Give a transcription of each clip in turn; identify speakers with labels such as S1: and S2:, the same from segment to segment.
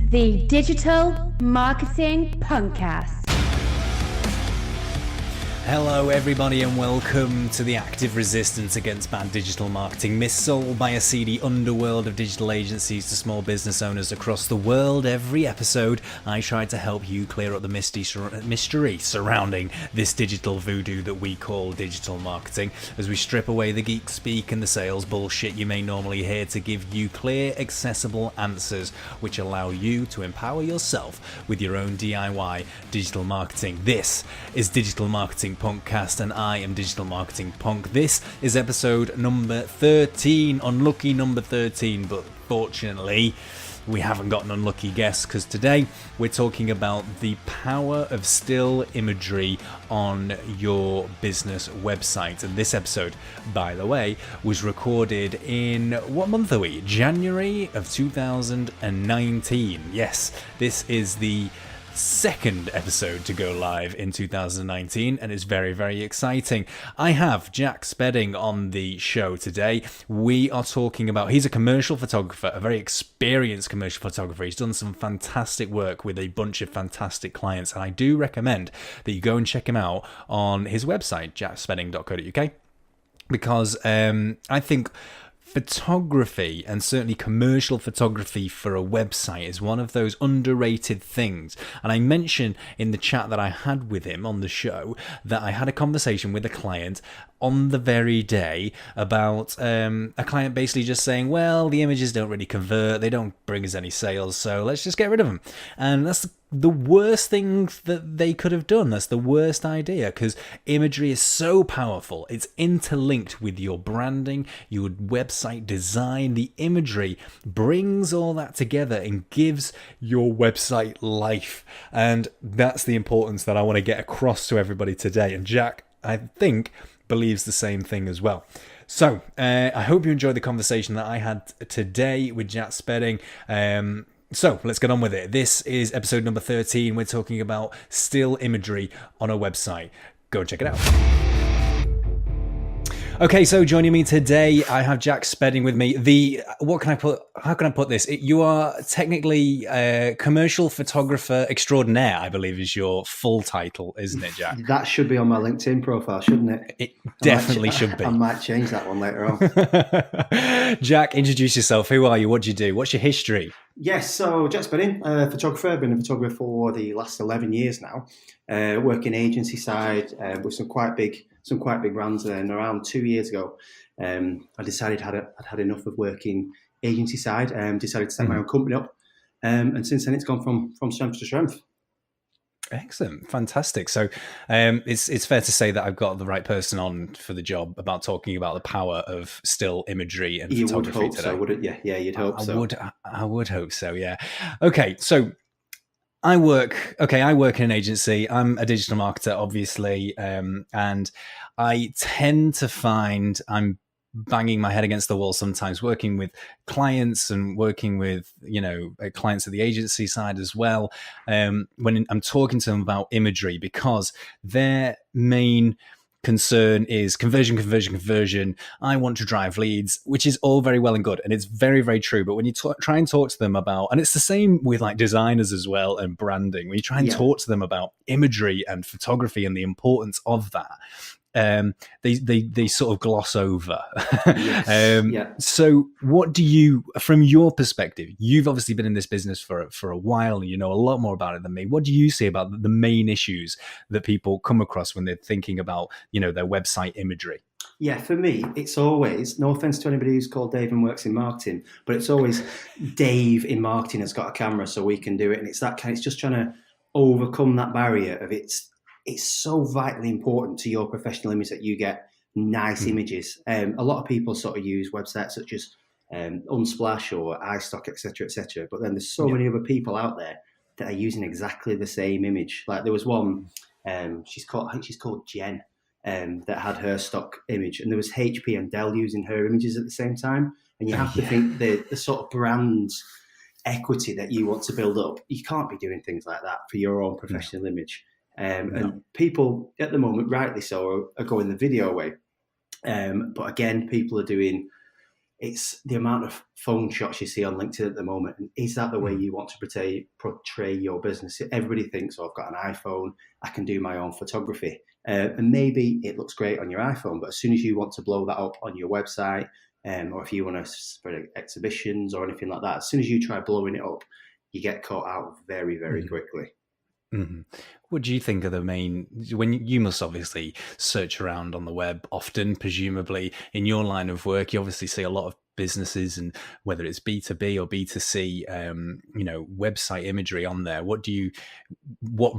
S1: the Digital Marketing Punkcast.
S2: Hello everybody and welcome to the active resistance against bad digital marketing, missold by a seedy underworld of digital agencies to small business owners across the world. Every episode I try to help you clear up the mystery surrounding this digital voodoo that we call digital marketing, as we strip away the geek speak and the sales bullshit you may normally hear to give you clear, accessible answers which allow you to empower yourself with your own DIY digital marketing. This is Digital Marketing Punkcast and I am Digital Marketing Punk. This is episode number 13, unlucky number 13, but fortunately we haven't got an unlucky guest because today we're talking about the power of still imagery on your business website. And this episode, by the way, was recorded in, what month are we? January of 2019. Yes, this is the second episode to go live in 2019 and it's very, very exciting. I have Jack Spedding on the show today. We are talking about, he's a commercial photographer, a very experienced commercial photographer. He's done some fantastic work with a bunch of fantastic clients, and I do recommend that you go and check him out on his website, jackspedding.co.uk, because I think photography, and certainly commercial photography for a website, is one of those underrated things. And I mentioned in the chat that I had with him on the show that I had a conversation with a client on the very day about a client basically just saying, well, the images don't really convert, they don't bring us any sales, so let's just get rid of them. And that's the worst thing that they could have done. That's the worst idea, because imagery is so powerful. It's interlinked with your branding, your website design. The imagery brings all that together and gives your website life. And that's the importance that I want to get across to everybody today. And Jack, I think, believes the same thing as well. So I hope you enjoyed the conversation that I had today with Jack Spedding. So let's get on with it. This is episode number 13. We're talking about still imagery on a website. Go and check it out. Okay, so joining me today, I have Jack Spedding with me. How can I put this? You are technically a commercial photographer extraordinaire, I believe is your full title, isn't it, Jack?
S3: That should be on my LinkedIn profile, shouldn't it?
S2: It definitely should be.
S3: I might change that one later on.
S2: Jack, introduce yourself. Who are you? What do you do? What's your history?
S3: Yes, so Jack Spedding, photographer. I've been a photographer for the last 11 years now. Working agency side with some quite big brands. And around 2 years ago, I decided I'd had enough of working agency side and decided to set my own company up. And since then, it's gone from strength to strength.
S2: Excellent. Fantastic. So it's fair to say that I've got the right person on for the job about talking about the power of still imagery and photography
S3: would hope
S2: today.
S3: So, wouldn't you? Yeah, you'd hope so.
S2: I would hope so, yeah. Okay, so I work in an agency. I'm a digital marketer, obviously, and I tend to find I'm banging my head against the wall sometimes, working with clients and working with, clients at the agency side as well, when I'm talking to them about imagery, because their main concern is conversion. I want to drive leads, which is all very well and good, and it's very, very true. But when you try and talk to them about, and it's the same with like designers as well and branding, when you try and talk to them about imagery and photography and the importance of that, they sort of gloss over. So what do you, from your perspective, you've obviously been in this business for a while and you know a lot more about it than me. What do you see about the main issues that people come across when they're thinking about, their website imagery?
S3: Yeah, for me, it's always, no offense to anybody who's called Dave and works in marketing, but it's always Dave in marketing has got a camera so we can do it. And it's just trying to overcome that barrier of it's so vitally important to your professional image that you get nice images. A lot of people sort of use websites such as Unsplash or iStock, etc. But then there's so many other people out there that are using exactly the same image. Like there was one, she's called Jen, that had her stock image, and there was HP and Dell using her images at the same time. And you have to think the sort of brand equity that you want to build up, you can't be doing things like that for your own professional image. And people at the moment, rightly so, are going the video way. But again, people are doing it's the amount of phone shots you see on LinkedIn at the moment. And is that the way you want to portray your business? Everybody thinks, oh, I've got an iPhone, I can do my own photography. And maybe it looks great on your iPhone, but as soon as you want to blow that up on your website, or if you want to spread exhibitions or anything like that, as soon as you try blowing it up, you get caught out very, very quickly.
S2: Mm-hmm. What do you think are the main, when you must obviously search around on the web often, presumably in your line of work, you obviously see a lot of businesses, and whether it's B2B or B2C, website imagery on there. What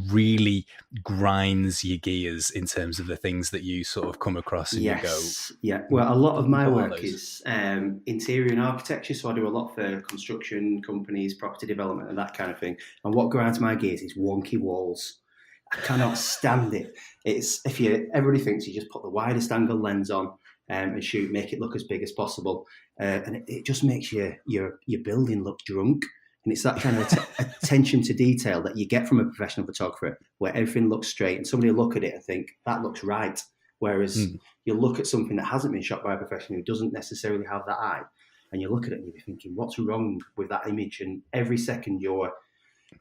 S2: really grinds your gears in terms of the things that you sort of come across and you go?
S3: Yeah. Well, a lot of my work is interior and architecture, so I do a lot for construction companies, property development, and that kind of thing. And what grinds my gears is wonky walls. I cannot stand it. It's everybody thinks you just put the widest angle lens on and shoot, make it look as big as possible, and it just makes your building look drunk. And it's that kind of attention to detail that you get from a professional photographer, where everything looks straight, and somebody will look at it and think that looks right. Whereas you look at something that hasn't been shot by a professional who doesn't necessarily have that eye, and you look at it and you're thinking, what's wrong with that image? And every second your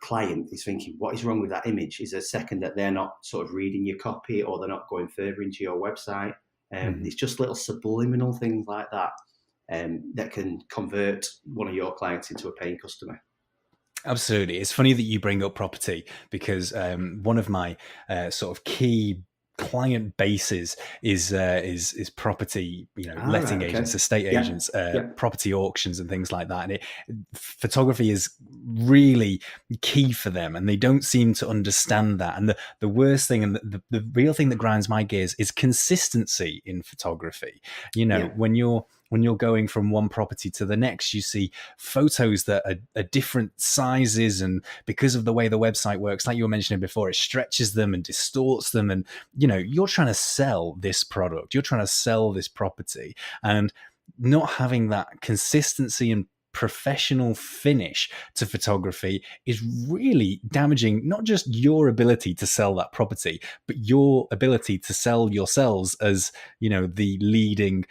S3: client is thinking, what is wrong with that image, is a second that they're not sort of reading your copy, or they're not going further into your website. It's just little subliminal things like that that can convert one of your clients into a paying customer.
S2: Absolutely. It's funny that you bring up property, because one of my sort of key client bases is property, letting agents, estate agents, property auctions and things like that. And photography is really key for them, and they don't seem to understand that. And the worst thing, and the real thing that grinds my gears, is consistency in photography. When you're going from one property to the next, you see photos that are different sizes, and because of the way the website works, like you were mentioning before, it stretches them and distorts them. And, you're trying to sell this product, you're trying to sell this property, and not having that consistency and professional finish to photography is really damaging, not just your ability to sell that property, but your ability to sell yourselves as, the leading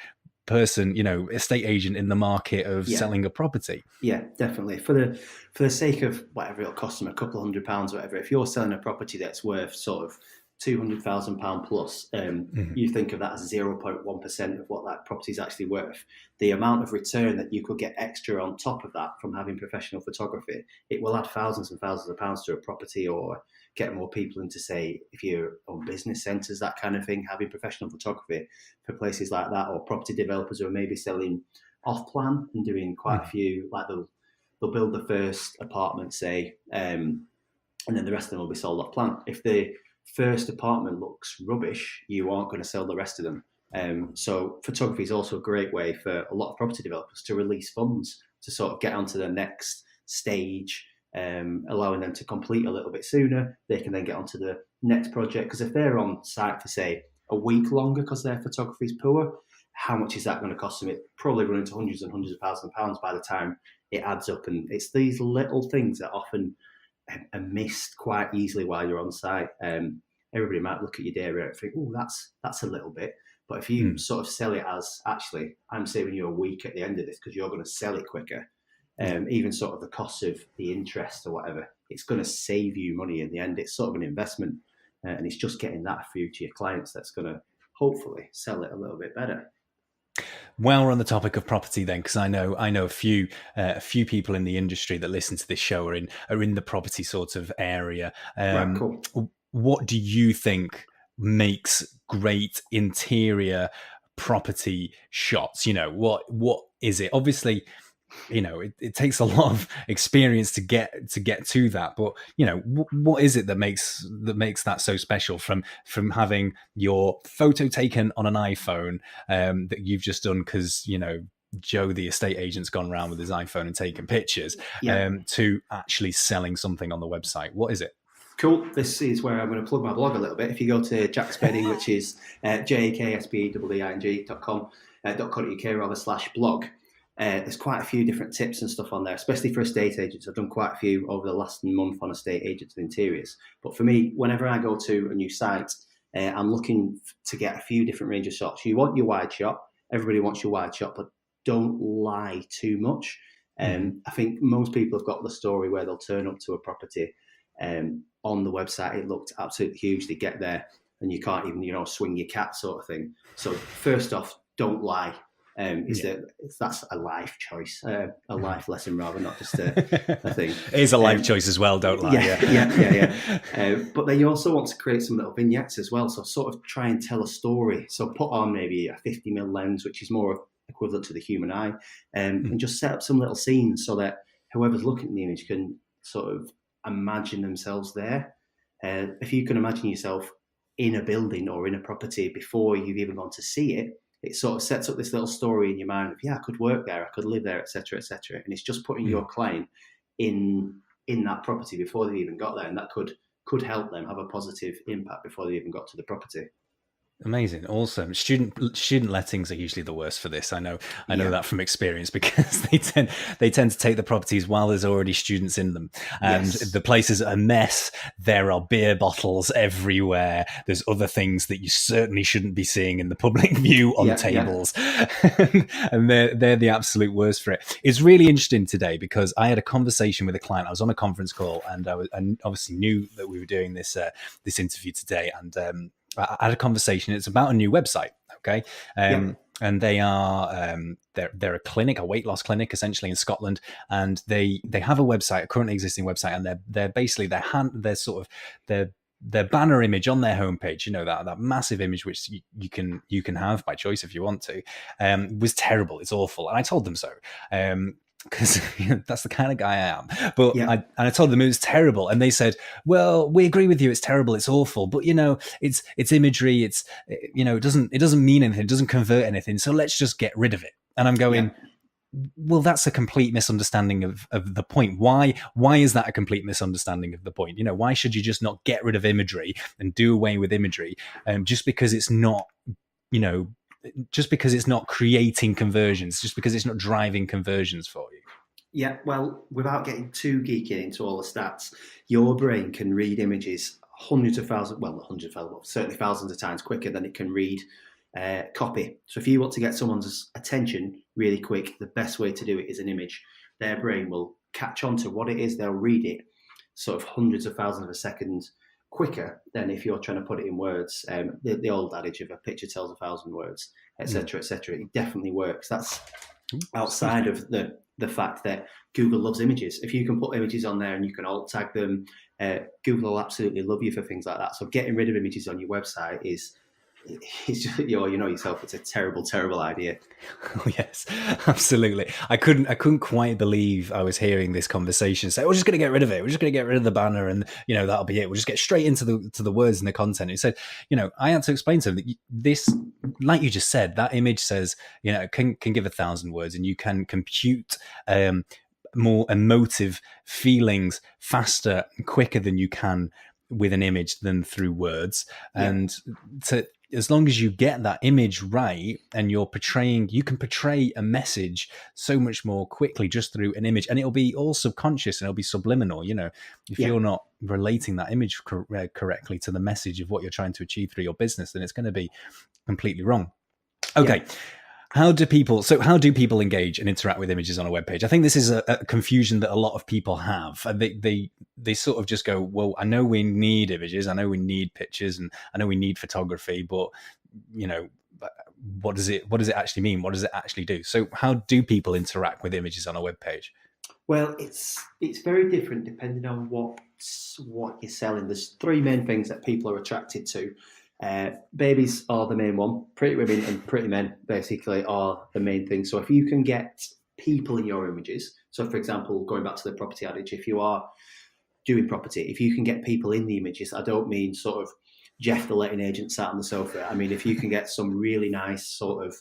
S2: person, estate agent in the market of selling a property.
S3: Yeah, definitely. For the sake of whatever it'll cost them, a couple £100 or whatever, if you're selling a property that's worth sort of £200,000 plus, you think of that as 0.1% of what that property is actually worth. The amount of return that you could get extra on top of that from having professional photography, it will add thousands and thousands of pounds to a property, or get more people into, say, if you're on business centres, that kind of thing, having professional photography for places like that, or property developers who are maybe selling off plan and doing quite a few, like they'll build the first apartment, say, and then the rest of them will be sold off plan. If the first apartment looks rubbish, you aren't going to sell the rest of them. So photography is also a great way for a lot of property developers to release funds, to sort of get onto the next stage, allowing them to complete a little bit sooner. They can then get onto the next project, because if they're on site for, say, a week longer because their photography is poor, how much is that going to cost them? It probably run into hundreds and hundreds of thousands of pounds by the time it adds up. And it's these little things that often are missed quite easily while you're on site. Everybody might look at your day rate and think, oh, that's a little bit. But if you sort of sell it as, actually, I'm saving you a week at the end of this because you're going to sell it quicker, even sort of the cost of the interest or whatever, it's going to save you money in the end. It's sort of an investment, and it's just getting that through to your clients that's going to hopefully sell it a little bit better.
S2: While we're on the topic of property, then, because I know a few people in the industry that listen to this show are in the property sort of area.
S3: Right, cool.
S2: What do you think makes great interior property shots? What is it? Obviously, it takes a lot of experience to get to that, but what is it that makes that so special, from having your photo taken on an iPhone that you've just done because Joe the estate agent's gone around with his iPhone and taken pictures, to actually selling something on the website? What is it?
S3: Cool. This is where I'm going to plug my blog a little bit. If you go to Jack Spedding, which is jakspedding.com/blog, there's quite a few different tips and stuff on there, especially for estate agents. I've done quite a few over the last month on estate agents and interiors. But for me, whenever I go to a new site, I'm looking to get a few different range of shots. You want your wide shot. Everybody wants your wide shot, but don't lie too much. I think most people have got the story where they'll turn up to a property on the website. It looked absolutely huge. They get there and you can't even, swing your cat sort of thing. So first off, don't lie. That's a life choice, a life lesson rather, not just a thing.
S2: It is a life choice as well, don't lie.
S3: Yeah. But then you also want to create some little vignettes as well. So sort of try and tell a story. So put on maybe a 50mm lens, which is more equivalent to the human eye, and just set up some little scenes so that whoever's looking at the image can sort of imagine themselves there. If you can imagine yourself in a building or in a property before you've even gone to see it, it sort of sets up this little story in your mind of, I could work there, I could live there, etc., etc. And it's just putting your client in that property before they've even got there, and that could help them have a positive impact before they even got to the property.
S2: Amazing, awesome. Student lettings are usually the worst for this. I know that from experience, because they tend to take the properties while there's already students in them, and the place is a mess. There are beer bottles everywhere. There's other things that you certainly shouldn't be seeing in the public view on tables, and they're the absolute worst for it. It's really interesting today because I had a conversation with a client. I was on a conference call, and I obviously knew that we were doing this interview today, and I had a conversation. It's about a new website, okay? And they are they're a clinic, a weight loss clinic, essentially in Scotland, and they have a website, a currently existing website, and they're basically their banner image on their homepage, that massive image which you can have by choice if you want to, was terrible. It's awful, and I told them so. Because that's the kind of guy I am. But I told them it was terrible, and they said, "Well, we agree with you. It's terrible. It's awful. But it's imagery. It doesn't mean anything. It doesn't convert anything. So let's just get rid of it." And I'm going, well, that's a complete misunderstanding of the point. Why is that a complete misunderstanding of the point? Why should you just not get rid of imagery and do away with imagery, just because it's not, just because it's not creating conversions, just because it's not driving conversions for you?
S3: Yeah, well, without getting too geeky into all the stats, your brain can read images certainly thousands of times quicker than it can read copy. So if you want to get someone's attention really quick, the best way to do it is an image. Their brain will catch on to what it is, they'll read it sort of hundreds of thousands of a second quicker than if you're trying to put it in words. The old adage of a picture tells 1,000 words, etc., etc. It definitely works. That's outside of the fact that Google loves images. If you can put images on there and you can alt tag them, Google will absolutely love you for things like that. So getting rid of images on your website is just, yourself, it's a terrible, terrible idea.
S2: Oh, yes, absolutely. I couldn't quite believe I was hearing this conversation say, we're just going to get rid of it. We're just going to get rid of the banner, and that'll be it. We'll just get straight into the words and the content. It said, I had to explain to them that this, like you just said, that image says, can give 1,000 words, and you can compute more emotive feelings faster and quicker than you can with an image than through words. And as long as you get that image right and you can portray a message so much more quickly just through an image, and it'll be all subconscious and it'll be subliminal, if you're not relating that image correctly to the message of what you're trying to achieve through your business, then it's going to be completely wrong. Okay. How do people engage and interact with images on a web page? I think this is a confusion that a lot of people have. They sort of just go, well, I know we need images, I know we need pictures, and I know we need photography, but what does it actually mean? What does it actually do? So how do people interact with images on a web page?
S3: Well, it's very different depending on what you're selling. There's three main things that people are attracted to. Babies are the main one. Pretty women and pretty men basically are the main thing. So if you can get people in your images, so for example, going back to the property adage, if you are doing property, if you can get people in the images, I don't mean sort of Jeff the letting agent sat on the sofa. I mean, if you can get some really nice sort of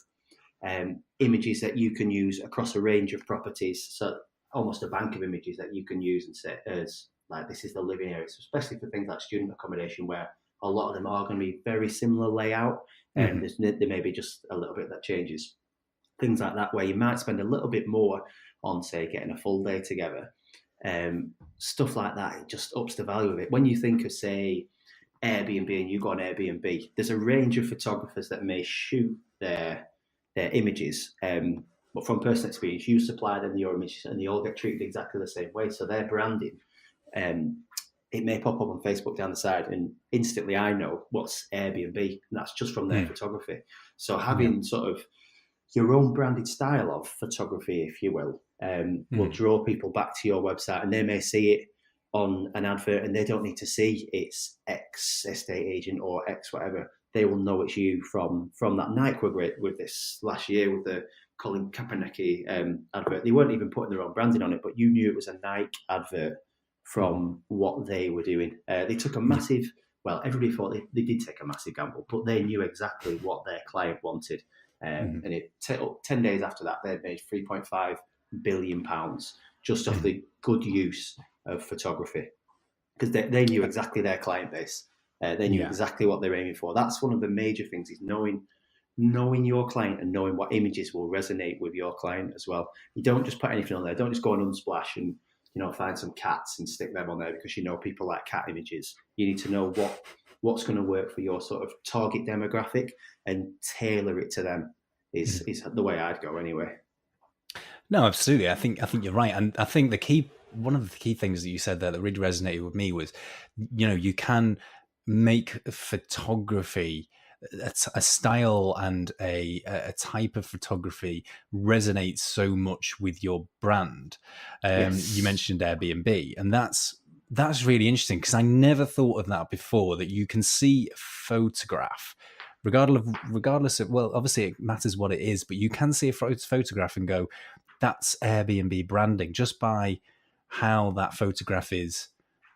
S3: images that you can use across a range of properties, so almost a bank of images that you can use and say as like, this is the living area, so especially for things like student accommodation, where a lot of them are going to be very similar layout, and there may be just a little bit that changes. Things like that, where you might spend a little bit more on, say, getting a full day together. Stuff like that, it just ups the value of it. When you think of, say, Airbnb, and you go on Airbnb, there's a range of photographers that may shoot their images. But from personal experience, you supply them your images and they all get treated exactly the same way. So their branding, it may pop up on Facebook down the side, and instantly I know what's Airbnb, and that's just from their photography. So having sort of your own branded style of photography, if you will draw people back to your website, and they may see it on an advert, and they don't need to see it's X estate agent or X whatever. They will know it's you from that Nike were with this last year with the Colin Kaepernick advert. They weren't even putting their own branding on it, but you knew it was a Nike advert from what they were doing. They took a massive, well, everybody thought they did take a massive gamble, but they knew exactly what their client wanted. And it 10 days after that, they'd made £3.5 billion just off the good use of photography, because they knew exactly their client base. They knew exactly what they're aiming for. That's one of the major things, is knowing your client and knowing what images will resonate with your client as well. You don't just put anything on there. Don't just go on Unsplash and find some cats and stick them on there because people like cat images. You need to know what's going to work for your sort of target demographic and tailor it to them. Is the way I'd go anyway.
S2: No, absolutely. I think you're right, and I think one of the key things that you said there that really resonated with me was, you can make photography, a style and a type of photography resonates so much with your brand. You mentioned Airbnb, and that's really interesting, because I never thought of that before, that you can see a photograph regardless of, well, obviously it matters what it is, but you can see a photograph and go, that's Airbnb branding, just by how that photograph is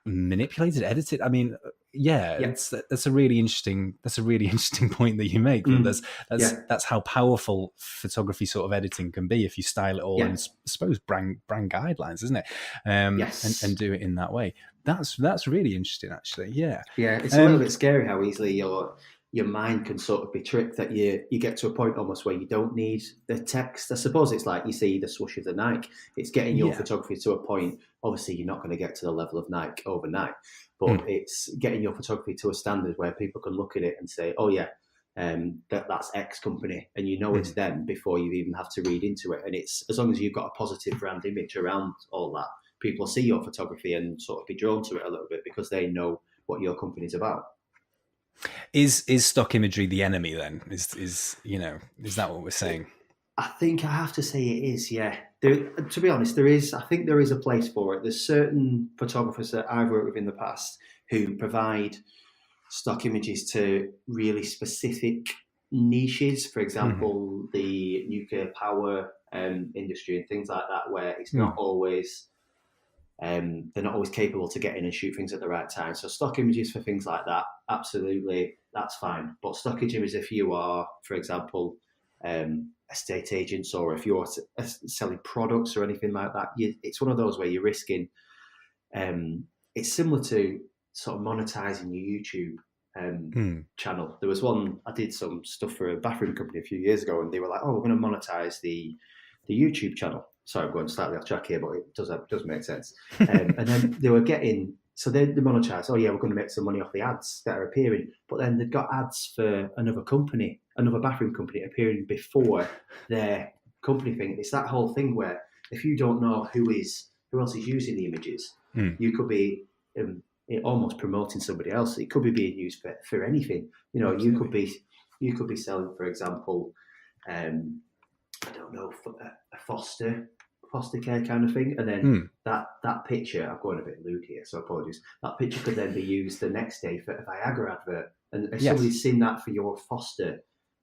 S2: manipulated, edited. I mean, that's a really interesting point that you make. That's how powerful photography sort of editing can be if you style it all and I suppose brand guidelines, isn't it? And do it in that way. That's really interesting, actually. Yeah,
S3: it's a little bit scary how easily your mind can sort of be tricked, that you get to a point almost where you don't need the text. I suppose it's like you see the swoosh of the Nike. It's getting your photography to a point. Obviously, you're not going to get to the level of Nike overnight, but it's getting your photography to a standard where people can look at it and say, oh yeah, that's X company, and it's them before you even have to read into it. And it's, as long as you've got a positive brand image around all that, people will see your photography and sort of be drawn to it a little bit because they know what your company's about.
S2: Is stock imagery the enemy then? Is that what we're saying?
S3: I think I have to say it is, yeah. To be honest, I think there is a place for it. There's certain photographers that I've worked with in the past who provide stock images to really specific niches. For example, the nuclear power industry and things like that, where it's not always... they're not always capable to get in and shoot things at the right time. So stock images for things like that, absolutely, that's fine. But stock images, if you are, for example, estate agents, or if you're selling products or anything like that, it's one of those where you're risking. It's similar to sort of monetizing your YouTube channel. There was one, I did some stuff for a bathroom company a few years ago, and they were like, oh, we're going to monetize the YouTube channel. Sorry, I'm going slightly off track here, but it does make sense. And then they were getting, so they monetized, oh yeah, we're going to make some money off the ads that are appearing. But then they've got ads for another bathroom company appearing before their company thing. It's that whole thing where if you don't know who else is using the images, you could be almost promoting somebody else. It could be being used for anything. You could be selling, for example, I don't know, a foster care kind of thing, and then that picture, I'm going a bit lewd here, so apologies. That picture could then be used the next day for a Viagra advert, and if somebody's seen that for your foster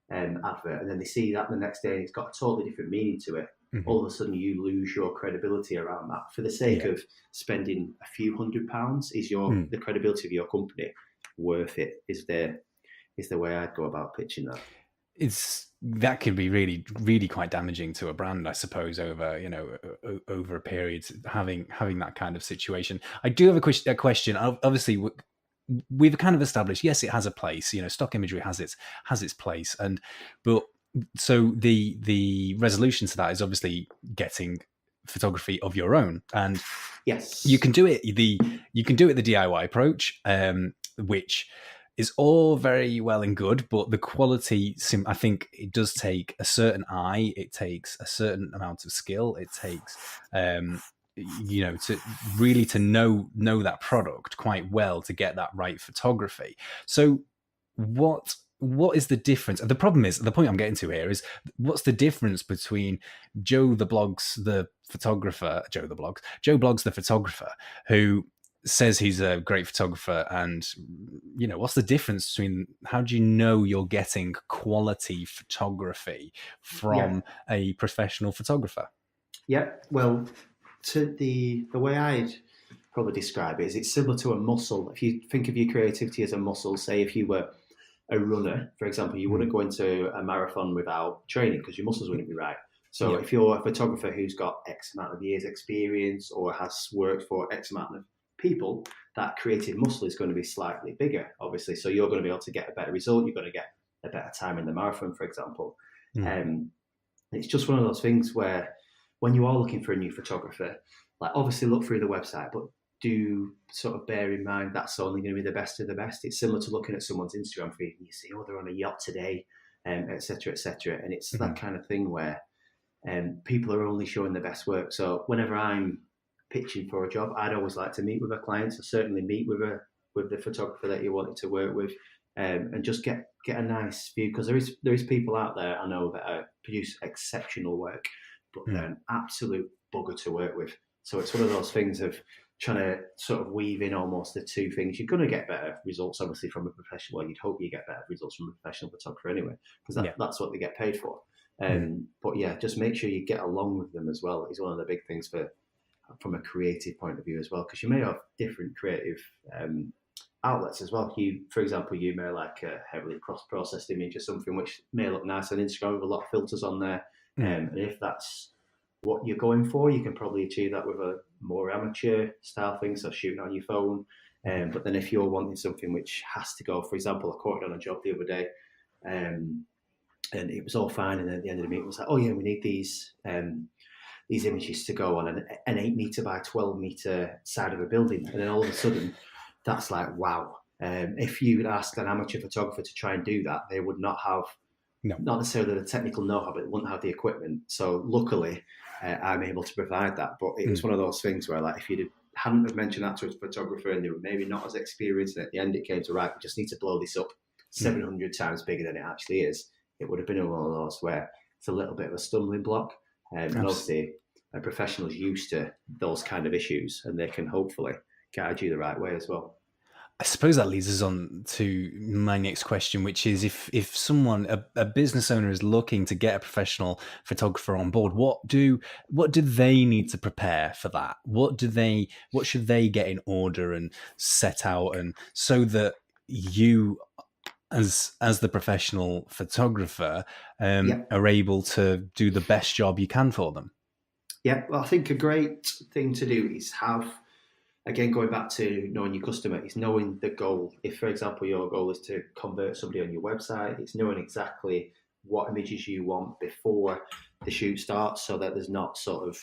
S3: advert, and then they see that the next day, and it's got a totally different meaning to it. All of a sudden, you lose your credibility around that. For the sake of spending a few £100, is the credibility of your company worth it? Is the way I'd go about pitching that.
S2: That could be really, really quite damaging to a brand, I suppose, over a period, having that kind of situation. I do have a question. Obviously, we've kind of established, yes, it has a place. Stock imagery has its place, but so the resolution to that is obviously getting photography of your own, and
S3: yes,
S2: you can do it the DIY approach, which is all very well and good, but the quality, I think it does take a certain eye. It takes a certain amount of skill. It takes, to really to know that product quite well to get that right photography. So what is the difference? The problem is, the point I'm getting to here is, what's the difference between Joe Blogs the photographer, who says he's a great photographer, and what's the difference between, how do you know you're getting quality photography from a professional photographer?
S3: Yeah, well, to the way I'd probably describe it is, it's similar to a muscle. If you think of your creativity as a muscle, say if you were a runner, for example, you wouldn't go into a marathon without training because your muscles wouldn't be right. So if you're a photographer who's got X amount of years experience or has worked for X amount of people, that creative muscle is going to be slightly bigger, obviously. So you're going to be able to get a better result. You're going to get a better time in the marathon, for example. It's just one of those things where, when you are looking for a new photographer, like, obviously look through the website, but do sort of bear in mind that's only going to be the best of the best. It's similar to looking at someone's Instagram feed and you see, oh, they're on a yacht today, et cetera, et cetera. And it's that kind of thing where people are only showing the best work. So whenever I'm pitching for a job, I'd always like to meet with a client, so certainly meet with the photographer that you're wanting to work with, and just get a nice view, because there is people out there I know that produce exceptional work, but they're an absolute bugger to work with. So it's one of those things of trying to sort of weave in almost the two things. You're going to get better results, obviously, from a professional. Well, you'd hope you get better results from a professional photographer anyway, because that's what they get paid for. But yeah, just make sure you get along with them as well is one of the big things from a creative point of view as well, because you may have different creative outlets as well. For example, you may like a heavily processed image or something which may look nice on Instagram with a lot of filters on there. And if that's what you're going for, you can probably achieve that with a more amateur style thing, so shooting on your phone. But then if you're wanting something which has to go, for example, I quoted on a job the other day, and it was all fine, and at the end of the meeting it was like, oh yeah, we need these images to go on an 8 meter by 12 meter side of a building. And then all of a sudden that's like, wow. If you would ask an amateur photographer to try and do that, they would not have, not necessarily the technical know-how, but they wouldn't have the equipment. So luckily I'm able to provide that. But it was one of those things where, like, if you hadn't have mentioned that to a photographer and they were maybe not as experienced, and at the end it came to, right, we just need to blow this up 700 times bigger than it actually is, it would have been one of those where it's a little bit of a stumbling block. And obviously a professional's used to those kind of issues, and they can hopefully guide you the right way as well.
S2: I suppose that leads us on to my next question, which is, if someone, a business owner, is looking to get a professional photographer on board, what do they need to prepare for that? What should they get in order and set out, and so that you, as the professional photographer, are able to do the best job you can for them?
S3: Yeah, well, I think a great thing to do is have, again, going back to knowing your customer, is knowing the goal. If, for example, your goal is to convert somebody on your website, it's knowing exactly what images you want before the shoot starts, so that there's not sort of,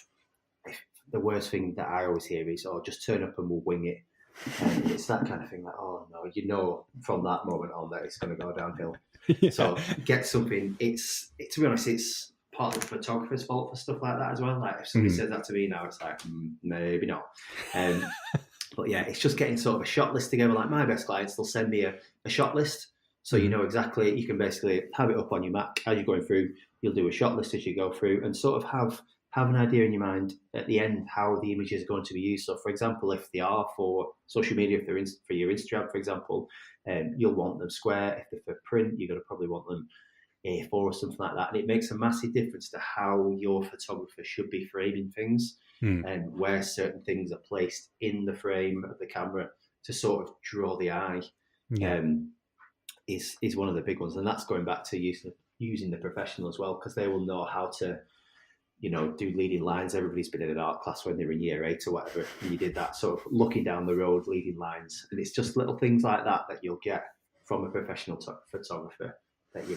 S3: the worst thing that I always hear is, oh, just turn up and we'll wing it. And it's that kind of thing, like, oh no, from that moment on that it's going to go downhill. So get something. To be honest, it's part of the photographer's fault for stuff like that as well. Like, if somebody says that to me now, it's like, maybe not. But yeah, it's just getting sort of a shot list together. Like, my best clients, they'll send me a shot list, so you know exactly, you can basically have it up on your Mac as you're going through. You'll do a shot list as you go through, and sort of have an idea in your mind at the end how the images are going to be used. So, for example, if they are for social media, if they're for your Instagram, for example, you'll want them square. If they're for print, you're going to probably want them A4 or something like that. And it makes a massive difference to how your photographer should be framing things, and where certain things are placed in the frame of the camera to sort of draw the eye. Is one of the big ones. And that's going back to using the professional as well, because they will know how to, do leading lines. Everybody's been in an art class when they were in year 8 or whatever, and you did that sort of looking down the road, leading lines. And it's just little things like that you'll get from a professional photographer that you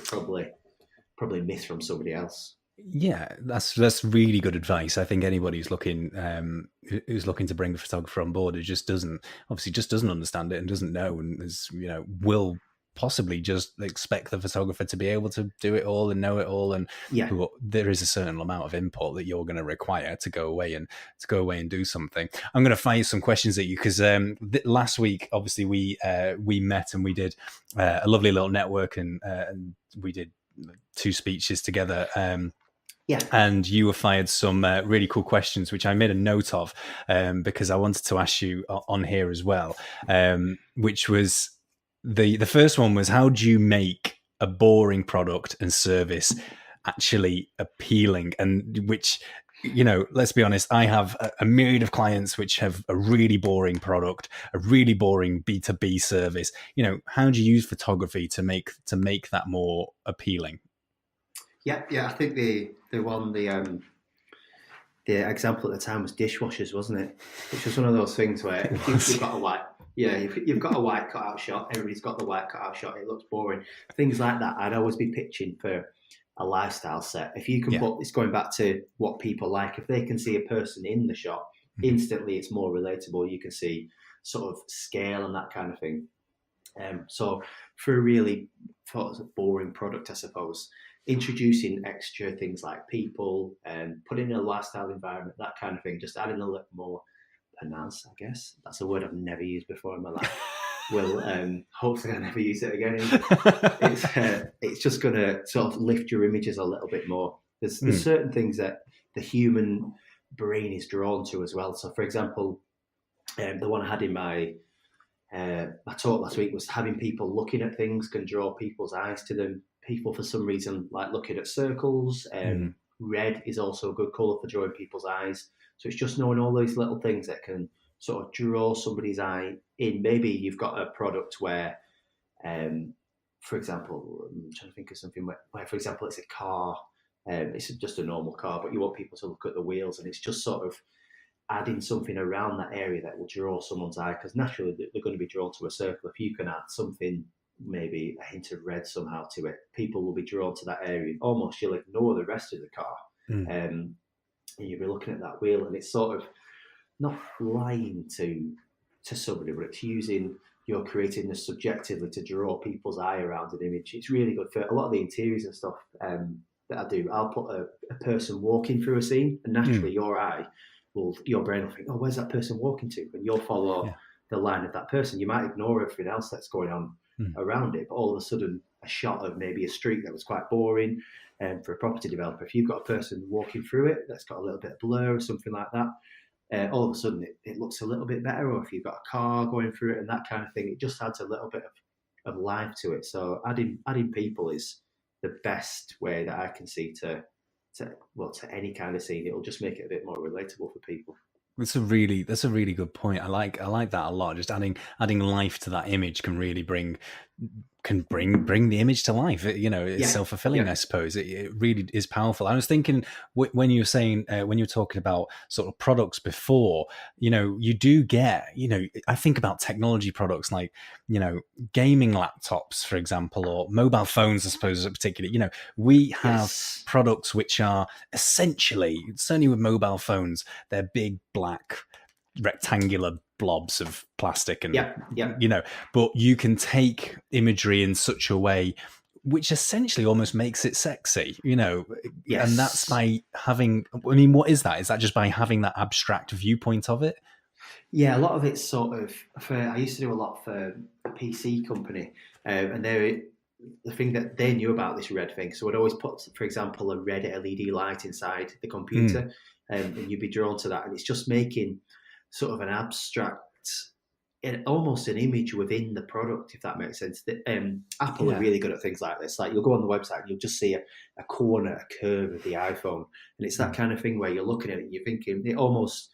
S3: probably miss from somebody else.
S2: Yeah, that's really good advice. I think anybody who's looking to bring a photographer on board, who just doesn't understand it and doesn't know, and will possibly just expect the photographer to be able to do it all and know it all. And there is a certain amount of input that you're going to require to go away and do something. I'm going to fire some questions at you because last week, obviously, we met and we did a lovely little network and we did 2 speeches together. And you were fired some really cool questions, which I made a note of because I wanted to ask you on here as well, which was the first one was, how do you make a boring product and service actually appealing? And which, let's be honest, I have a myriad of clients which have a really boring product, a really boring B2B service. How do you use photography to make that more appealing?
S3: Yeah. I think the example at the time was dishwashers, wasn't it? Which was one of those things where if you've got a white cutout shot, everybody's got the white cutout shot, it looks boring. Things like that, I'd always be pitching for a lifestyle set. If you can put, it's going back to what people like. If they can see a person in the shot, instantly it's more relatable. You can see sort of scale and that kind of thing. So for a really boring product, I suppose, introducing extra things like people and putting in a lifestyle environment, that kind of thing, just adding a little more panache, I guess. That's a word I've never used before in my life. Well, hopefully I never use it again. It's just going to sort of lift your images a little bit more. There's certain things that the human brain is drawn to as well. So, for example, the one I had in my talk last week was having people looking at things can draw people's eyes to them. People, for some reason, like looking at circles. Red is also a good colour for drawing people's eyes. So it's just knowing all these little things that can sort of draw somebody's eye in. Maybe you've got a product where, for example, I'm trying to think of something where for example, it's a car. It's just a normal car, but you want people to look at the wheels, and it's just sort of adding something around that area that will draw someone's eye, because naturally they're going to be drawn to a circle. If you can add something, maybe a hint of red somehow to it, people will be drawn to that area. Almost you'll ignore the rest of the car, and you'll be looking at that wheel, and it's sort of not lying to somebody, but it's you're creating this subjectively to draw people's eye around an image. It's really good for a lot of the interiors and stuff that I do. I'll put a person walking through a scene, and naturally your brain will think, oh, where's that person walking to? And you'll follow the line of that person. You might ignore everything else that's going on around it, but all of a sudden a shot of maybe a street that was quite boring for a property developer, if you've got a person walking through it that's got a little bit of blur or something like that, all of a sudden it looks a little bit better. Or if you've got a car going through it and that kind of thing, it just adds a little bit of life to it. So adding people is the best way that I can see to any kind of scene. It'll just make it a bit more relatable for people.
S2: That's a really good point. I like that a lot. Just adding life to that image can really bring the image to life. It's self-fulfilling, I suppose. It really is powerful. I was thinking when you were saying, when you were talking about sort of products before, you do get, I think about technology products like, gaming laptops, for example, or mobile phones, I suppose, particularly. We have products which are essentially, certainly with mobile phones, they're big black rectangular blobs of plastic and but you can take imagery in such a way which essentially almost makes it sexy, and that's by having, what is that just by having that abstract viewpoint of it?
S3: A lot of it's sort of I used to do a lot for a PC company, and the thing that they knew about this red thing, so I'd always put, for example, a red LED light inside the computer, and you'd be drawn to that, and it's just making sort of an abstract, almost an image within the product, if that makes sense. Apple are really good at things like this. Like, you'll go on the website and you'll just see a corner, a curve of the iPhone, and it's that kind of thing where you're looking at it and you're thinking, it almost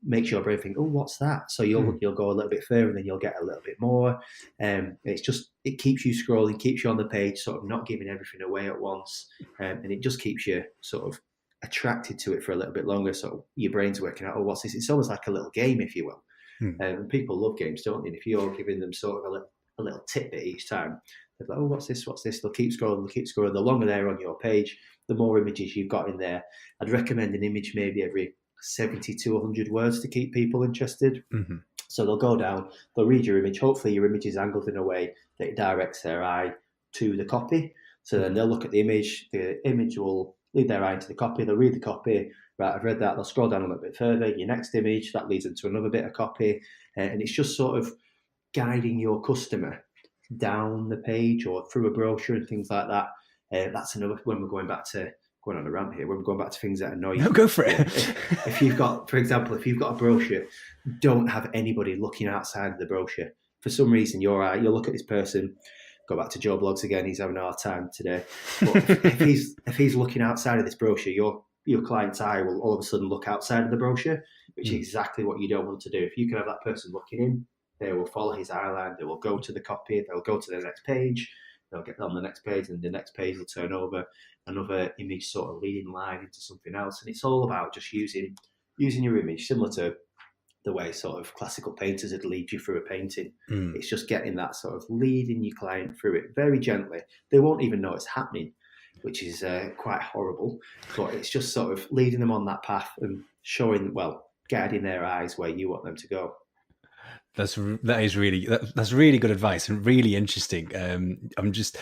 S3: makes your brain think, oh, what's that? So you'll go a little bit further, and then you'll get a little bit more. It's just, it keeps you scrolling, keeps you on the page, sort of not giving everything away at once, and it just keeps you sort of attracted to it for a little bit longer. So your brain's working out, oh, what's this? It's almost like a little game, if you will. People love games, don't they? And if you're giving them sort of a little tidbit each time, they're like, oh, what's this? They'll keep scrolling. The longer they're on your page, the more images you've got in there. I'd recommend an image maybe every 70 to 100 words to keep people interested. So they'll go down, they'll read your image. Hopefully your image is angled in a way that it directs their eye to the copy. So then they'll look at the image will lead their eye into the copy, they'll read the copy, right, I've read that, they'll scroll down a little bit further, your next image, that leads into another bit of copy. And it's just sort of guiding your customer down the page or through a brochure and things like that. That's another, when we're going on a rant here, when we're going back to things that annoy you.
S2: No, go for it.
S3: If you've got, for example, if you've got a brochure, don't have anybody looking outside of the brochure. For some reason, you'll look at this person, go back to Joe Blogs again, he's having a hard time today. But if he's looking outside of this brochure, your client's eye will all of a sudden look outside of the brochure, which is exactly what you don't want to do. If you can have that person looking in, they will follow his eye line, they will go to the copy, they'll go to the next page, they'll get on the next page, and the next page will turn over another image sort of leading line into something else. And it's all about just using your image, similar to the way sort of classical painters would lead you through a painting. It's just getting that sort of leading your client through it very gently. They won't even know it's happening, which is quite horrible, but it's just sort of leading them on that path and guiding their eyes where you want them to go.
S2: That's really good advice and really interesting. I'm just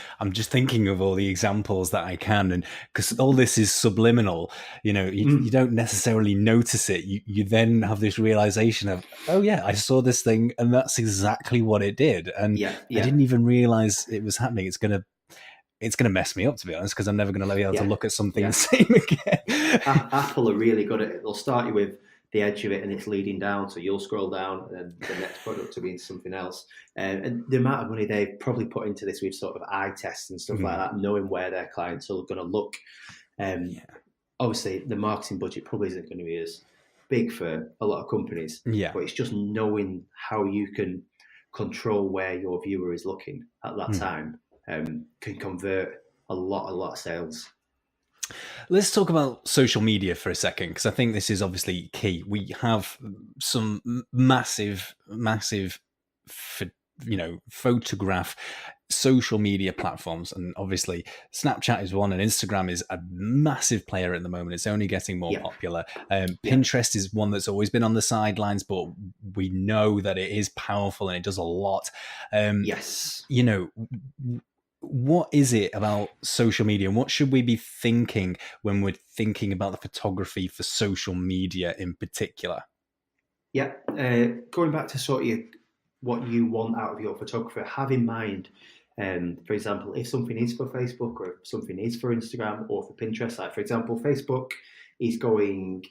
S2: thinking of all the examples that I can, and because all this is subliminal, you don't necessarily notice it. You then have this realization of, oh yeah, I saw this thing and that's exactly what it did, and I didn't even realize it was happening. It's gonna mess me up, to be honest, because I'm never going to be able to look at something the same again.
S3: Apple are really good at it. They'll start you with the edge of it and it's leading down, so you'll scroll down and then the next product will be something else. And the amount of money they've probably put into this with sort of eye tests and stuff like that, knowing where their clients are going to look. Obviously, the marketing budget probably isn't going to be as big for a lot of companies, but it's just knowing how you can control where your viewer is looking at that time can convert a lot of sales.
S2: Let's talk about social media for a second, because I think this is obviously key. We have some massive, photograph social media platforms, and obviously Snapchat is one, and Instagram is a massive player at the moment. It's only getting more popular. Pinterest is one that's always been on the sidelines, but we know that it is powerful and it does a lot. What is it about social media, and what should we be thinking when we're thinking about the photography for social media in particular?
S3: Going back to sort of what you want out of your photographer, have in mind, for example, if something is for Facebook or if something is for Instagram or for Pinterest, like for example, Facebook is going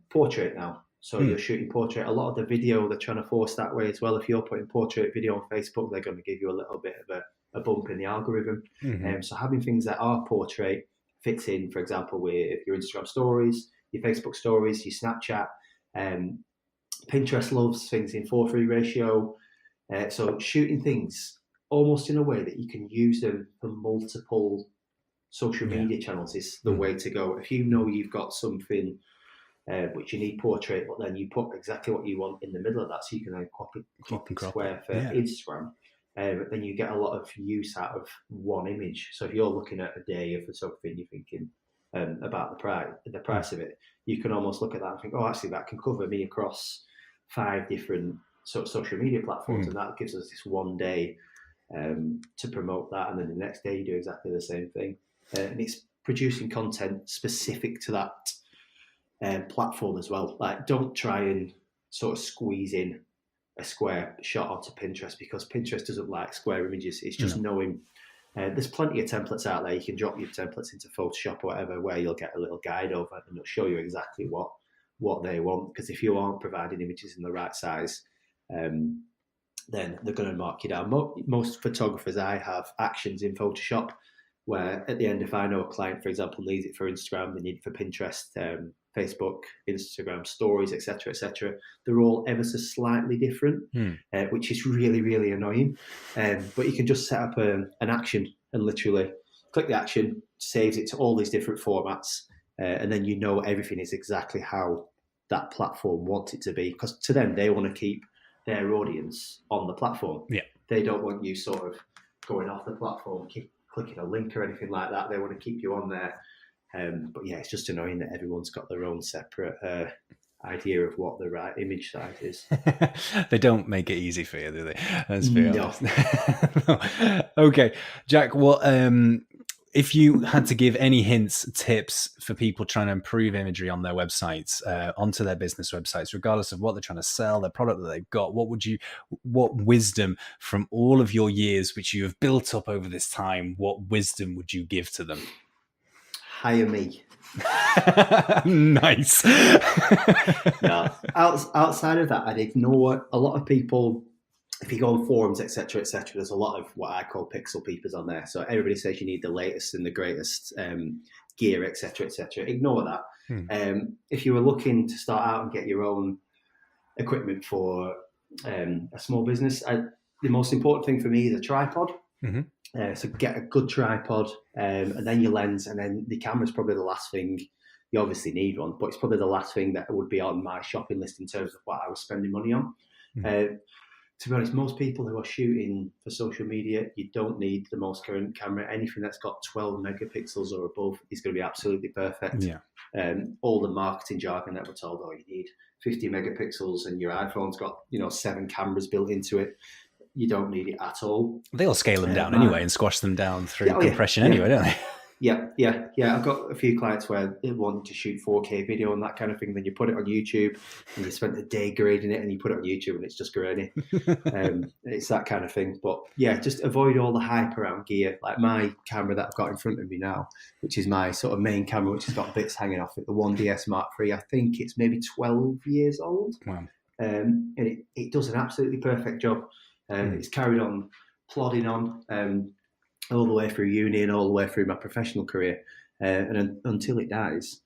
S3: portrait now. So you're shooting portrait. A lot of the video, they're trying to force that way as well. If you're putting portrait video on Facebook, they're going to give you a little bit of a bump in the algorithm. So having things that are portrait fits in, for example, with your Instagram stories, your Facebook stories, your Snapchat. Pinterest loves things in 4:3 ratio. So shooting things almost in a way that you can use them for multiple social media channels is the way to go. If you know you've got something which you need portrait, but then you put exactly what you want in the middle of that, so you can then clip and square for Instagram. Then you get a lot of use out of one image. So if you're looking at a day of photography and you're thinking about the price of it, you can almost look at that and think, oh, actually that can cover me across 5 different sort of social media platforms, and that gives us this one day to promote that, and then the next day you do exactly the same thing. And it's producing content specific to that platform as well. Like, don't try and sort of squeeze in a square shot onto Pinterest, because Pinterest doesn't like square images. It's just knowing there's plenty of templates out there. You can drop your templates into Photoshop or whatever, where you'll get a little guide over and it'll show you exactly what they want. Because if you aren't providing images in the right size, then they're going to mark you down. Most photographers, I have actions in Photoshop where at the end, if I know a client, for example, needs it for Instagram, they need it for Pinterest, Facebook, Instagram stories, etc., they're all ever so slightly different, which is really, really annoying. But you can just set up an action and literally click the action, saves it to all these different formats, and then you know everything is exactly how that platform wants it to be. Because to them, they want to keep their audience on the platform. They don't want you sort of going off the platform, clicking a link or anything like that. They want to keep you on there. But yeah, it's just annoying that everyone's got their own separate
S2: idea
S3: of what the right image size is.
S2: They don't make it easy for you, do they? Let's be
S3: No.
S2: honest. Okay, Jack, if you had to give any hints, tips for people trying to improve imagery on their websites, onto their business websites, regardless of what they're trying to sell, their product that they've got, what wisdom from all of your years, which you have built up over this time, what wisdom would you give to them?
S3: Hire me.
S2: Nice.
S3: No, outside of that, I'd ignore a lot of people. If you go on forums, etc., there's a lot of what I call pixel peepers on there. So everybody says you need the latest and the greatest gear, etc., etc. Ignore that. If you were looking to start out and get your own equipment for a small business, the most important thing for me is a tripod. So get a good tripod, and then your lens, and then the camera's probably the last thing. You obviously need one, but it's probably the last thing that would be on my shopping list in terms of what I was spending money on. To be honest, most people who are shooting for social media, you don't need the most current camera. Anything that's got 12 megapixels or above is going to be absolutely perfect.
S2: Yeah.
S3: All the marketing jargon that we're told, you need 50 megapixels and your iPhone's got 7 cameras built into it. You don't need it at all.
S2: They'll scale them down anyway and squash them down through compression anyway, don't they?
S3: Yeah. I've got a few clients where they want to shoot 4K video and that kind of thing. Then you put it on YouTube and you spent a day grading it and you put it on YouTube and it's just grainy. It's that kind of thing. But yeah, just avoid all the hype around gear. Like my camera that I've got in front of me now, which is my sort of main camera, which has got bits hanging off it, the 1DS Mark III. I think it's maybe 12 years old.
S2: Wow.
S3: And it does an absolutely perfect job. It's carried on plodding on. All the way through uni and all the way through my professional career, and until it dies,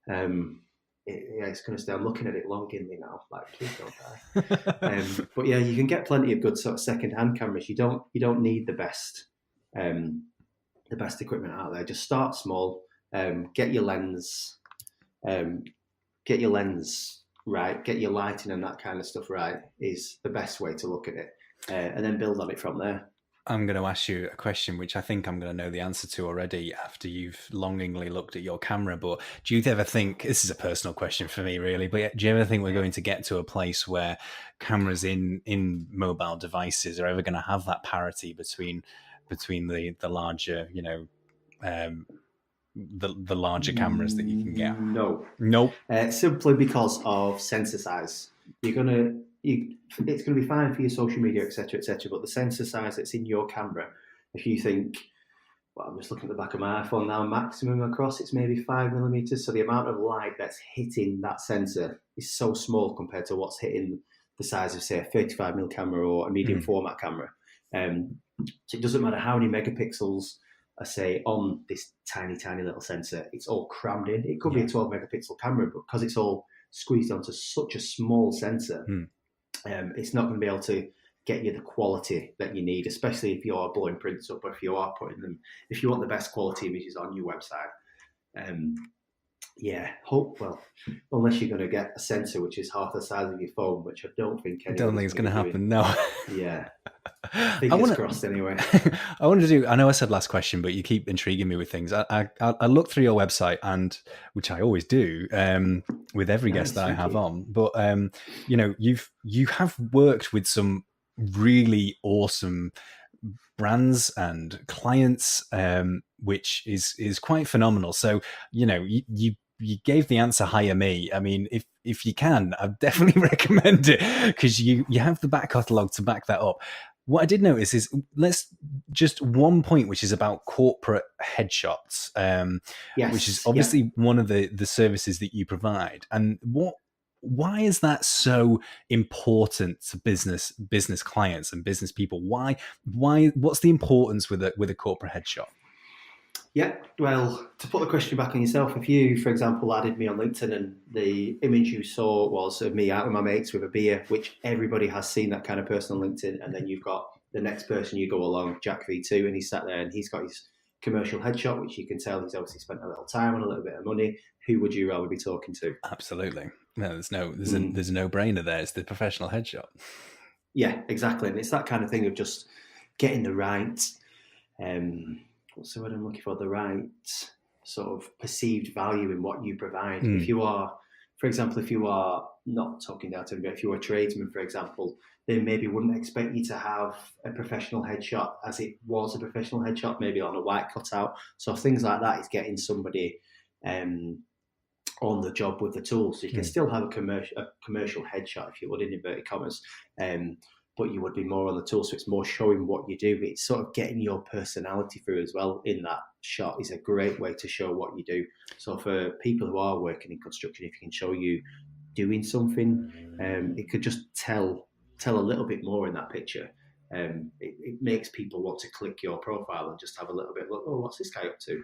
S3: it's going to stay. I'm looking at it longingly now, like please don't die. But yeah, you can get plenty of good sort of second-hand cameras. You don't need the best equipment out there. Just start small. Get your lens right. Get your lighting and that kind of stuff right is the best way to look at it, and then build on it from there.
S2: I'm going to ask you a question, which I think I'm going to know the answer to already after you've longingly looked at your camera. But do you ever think, this is a personal question for me really, but do you ever think we're going to get to a place where cameras in mobile devices are ever going to have that parity between the larger, the larger cameras that you can get?
S3: No.
S2: Nope.
S3: Simply because of sensor size. It's going to be fine for your social media, etc., but the sensor size that's in your camera, if you think, well, I'm just looking at the back of my iPhone now, maximum across, it's maybe 5mm. So the amount of light that's hitting that sensor is so small compared to what's hitting the size of, say, a 35mm camera or a medium format camera. So it doesn't matter how many megapixels are, say, on this tiny, tiny little sensor, it's all crammed in. It could be a 12 megapixel camera, but because it's all squeezed onto such a small sensor, it's not going to be able to get you the quality that you need, especially if you are blowing prints up or if you want the best quality images on your website. Unless you're going to get a sensor which is half the size of your phone, which I don't think it's going to happen.
S2: No.
S3: Yeah. Fingers crossed anyway.
S2: I know I said last question, but you keep intriguing me with things. I looked through your website, and which I always do with every guest that I have on. But you have worked with some really awesome brands and clients, which is quite phenomenal. So you gave the answer, hire me. I mean, if you can, I definitely recommend it because you have the back catalogue to back that up. What I did notice is just one point, which is about corporate headshots, which is obviously one of the services that you provide. And why is that so important to business clients and business people? Why? What's the importance with a corporate headshot?
S3: Yeah, well, to put the question back on yourself, if you, for example, added me on LinkedIn and the image you saw was of me out with my mates with a beer, which everybody has seen that kind of person on LinkedIn, and then you've got the next person you go along, Jack V2, and he's sat there and he's got his commercial headshot, which you can tell he's obviously spent a little time and a little bit of money. Who would you rather be talking to?
S2: Absolutely. No, there's a no-brainer there. It's the professional headshot.
S3: Yeah, exactly. And it's that kind of thing of just getting the right... what's the word I'm looking for? The right sort of perceived value in what you provide. If you are, for example, if you are not talking down to them, but if you're a tradesman, for example, they maybe wouldn't expect you to have a professional headshot as it was a professional headshot, maybe on a white cutout. So things like that is getting somebody on the job with the tool. So you can still have a commercial headshot, if you would, in inverted commas, but you would be more on the tool. So it's more showing what you do. It's sort of getting your personality through as well in that shot is a great way to show what you do. So for people who are working in construction, if you can show you doing something, it could just tell a little bit more in that picture. It makes people want to click your profile and just have a little bit look, oh, what's this guy up to?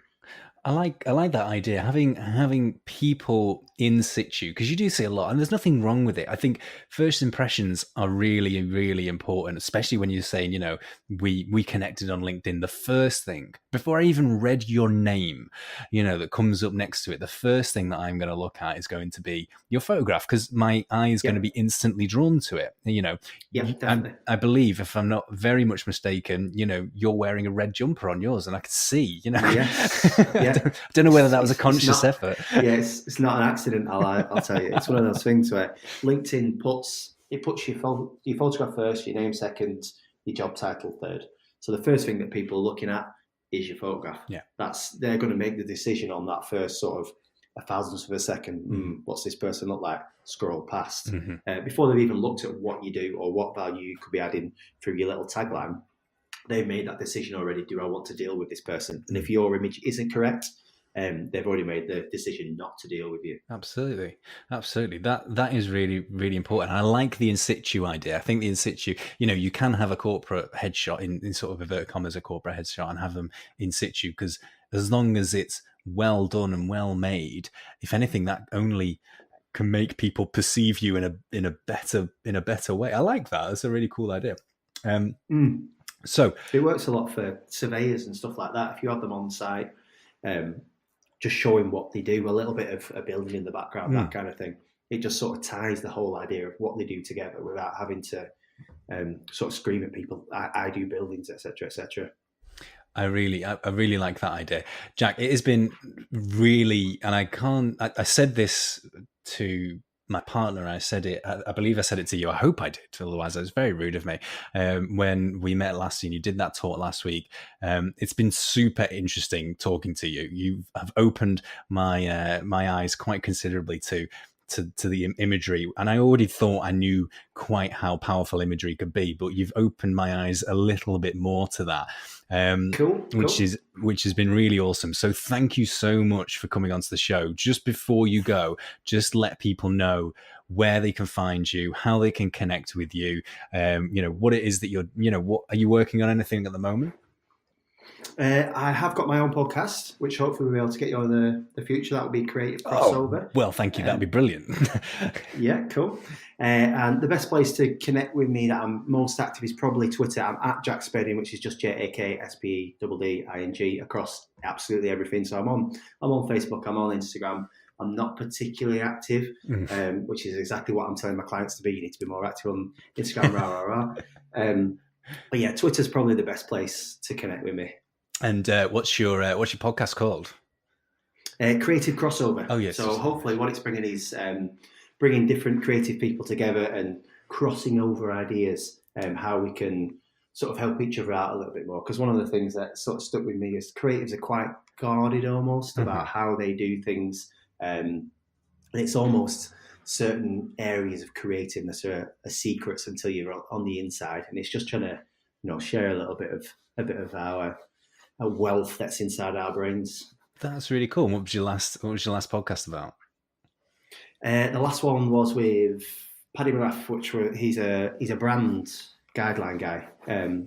S2: I like that idea, having people in situ, because you do see a lot, and there's nothing wrong with it. I think first impressions are really, really important, especially when you're saying, we connected on LinkedIn. The first thing, before I even read your name, that comes up next to it, the first thing that I'm going to look at is going to be your photograph, because my eye is going to be instantly drawn to it.
S3: Yeah, definitely.
S2: I believe, if I'm not very much mistaken, you're wearing a red jumper on yours, and I can see,
S3: Yes. Yeah.
S2: I don't know whether that was a conscious effort.
S3: Yeah, it's not an accident. I'll tell you. It's one of those things where LinkedIn puts your photograph first, your name second, your job title third. So the first thing that people are looking at is your photograph.
S2: Yeah,
S3: they're going to make the decision on that first sort of a thousandth of a second. What's this person look like? Scroll past before they've even looked at what you do or what value you could be adding through your little tagline. They've made that decision already. Do I want to deal with this person? And if your image isn't correct, they've already made the decision not to deal with you.
S2: Absolutely. That is really, really important. I like the in situ idea. I think the in situ, you can have a corporate headshot in sort of inverted commas, a corporate headshot, and have them in situ, because as long as it's well done and well made, if anything, that only can make people perceive you in a better way. I like that. That's a really cool idea. So
S3: it works a lot for surveyors and stuff like that. If you have them on site, just showing what they do, a little bit of a building in the background, that kind of thing. It just sort of ties the whole idea of what they do together without having to sort of scream at people, I do buildings, etc., etc.
S2: I really like that idea, Jack. It has been really, and I said this to my partner, I said it, I believe I said it to you. I hope I did. Otherwise, it was very rude of me. When we met last year, you did that talk last week. It's been super interesting talking to you. You have opened my eyes quite considerably to the imagery, and I already thought I knew quite how powerful imagery could be, but you've opened my eyes a little bit more to that.
S3: Cool.
S2: Which has been really awesome. So thank you so much for coming onto the show. Just before you go, just let people know where they can find you, how they can connect with you, what it is that what are you working on, anything at the moment?
S3: I have got my own podcast, which hopefully we'll be able to get you on the future. That would be Creative Crossover.
S2: Oh, well, thank you. That'd be brilliant.
S3: Yeah, cool. And the best place to connect with me that I'm most active is probably Twitter. I'm at Jack Spedding, which is just JAKSPEDDING across absolutely everything. So I'm on Facebook, I'm on Instagram. I'm not particularly active, which is exactly what I'm telling my clients to be. You need to be more active on Instagram, But yeah, Twitter's probably the best place to connect with me.
S2: And what's your podcast called?
S3: Creative Crossover.
S2: Oh yes.
S3: So hopefully, what it's bringing is bringing different creative people together and crossing over ideas, how we can sort of help each other out a little bit more. Because one of the things that sort of stuck with me is creatives are quite guarded almost about how they do things. It's almost certain areas of creativeness are secrets until you're on the inside, and it's just trying to share a bit of our wealth that's inside our brains.
S2: That's really cool. What was your last podcast about?
S3: The last one was with Paddy McGrath, he's a brand guideline guy.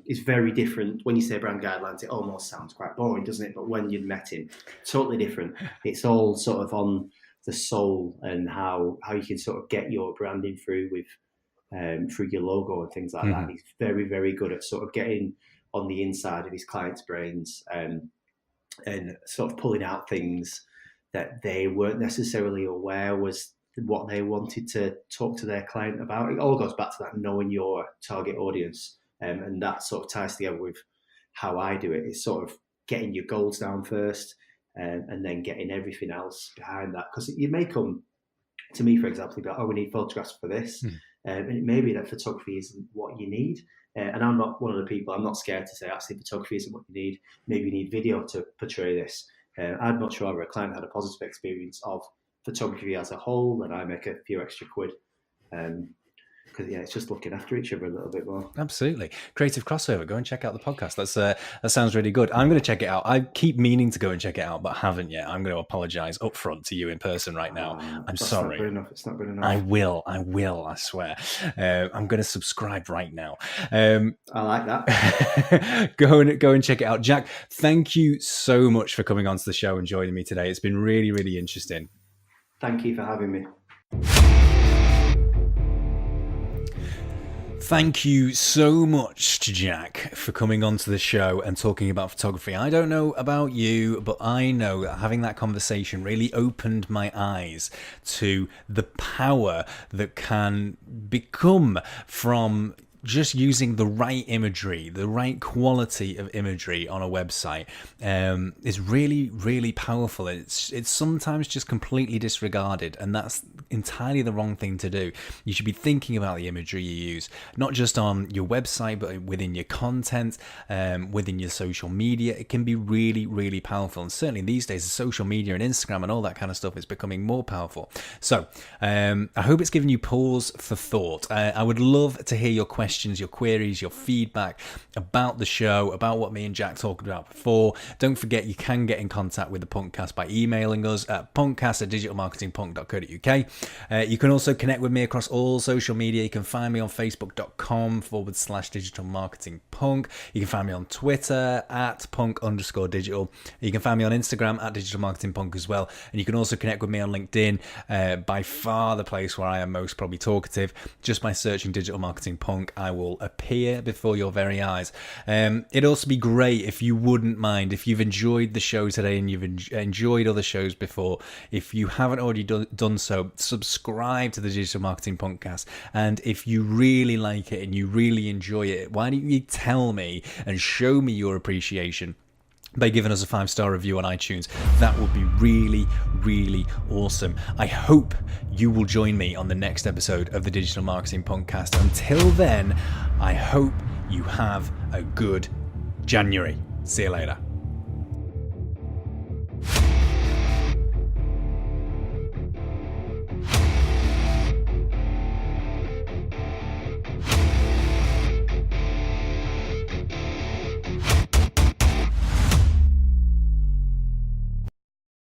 S3: He's very different. When you say brand guidelines, it almost sounds quite boring, doesn't it? But when you've met him, totally different. It's all sort of on the soul and how you can sort of get your branding through your logo and things like that. He's very, very good at sort of getting on the inside of his clients' brains and sort of pulling out things that they weren't necessarily aware was what they wanted to talk to their client about. It all goes back to that knowing your target audience, and that sort of ties together with how I do it. It's sort of getting your goals down first, and then getting everything else behind that, because you may come to me, for example, you'd be like, oh, we need photographs for this. And it may be that photography isn't what you need. And I'm not one of the people, I'm not scared to say, actually, photography isn't what you need. Maybe you need video to portray this. I'd much rather a client had a positive experience of photography as a whole than I make a few extra quid. Because it's just looking after each other a little bit more.
S2: Absolutely. Creative Crossover. Go and check out the podcast. That sounds really good. I'm going to check it out. I keep meaning to go and check it out, but haven't yet. I'm going to apologize up front to you in person right now. I'm sorry.
S3: Not good enough. It's not good enough.
S2: I will. I swear. I'm going to subscribe right now.
S3: I like that.
S2: Go and check it out. Jack, thank you so much for coming onto the show and joining me today. It's been really, really interesting.
S3: Thank you for having me.
S2: Thank you so much to Jack for coming onto the show and talking about photography. I don't know about you, but I know that having that conversation really opened my eyes to the power that can become from just using the right imagery, the right quality of imagery on a website is really, really powerful. It's sometimes just completely disregarded, and that's entirely the wrong thing to do. You should be thinking about the imagery you use, not just on your website, but within your content, within your social media. It can be really, really powerful. And certainly these days, social media and Instagram and all that kind of stuff is becoming more powerful. So I hope it's given you pause for thought. I would love to hear your questions, your queries, your feedback about the show, about what me and Jack talked about before. Don't forget, you can get in contact with the Punkcast by emailing us at punkcast@digitalmarketingpunk.co.uk. You can also connect with me across all social media. You can find me on facebook.com/digitalmarketingpunk. You can find me on Twitter at punk_digital. You can find me on Instagram at digitalmarketingpunk as well. And you can also connect with me on LinkedIn, by far the place where I am most probably talkative. Just by searching Digital Marketing Punk, I will appear before your very eyes. It'd also be great if you wouldn't mind, if you've enjoyed the show today and you've enjoyed other shows before, if you haven't already done so, subscribe to the Digital Marketing Podcast. And if you really like it and you really enjoy it, why don't you tell me and show me your appreciation by giving us a 5-star review on iTunes? That would be really, really awesome. I hope you will join me on the next episode of the Digital Marketing Podcast. Until then, I hope you have a good January. See you later.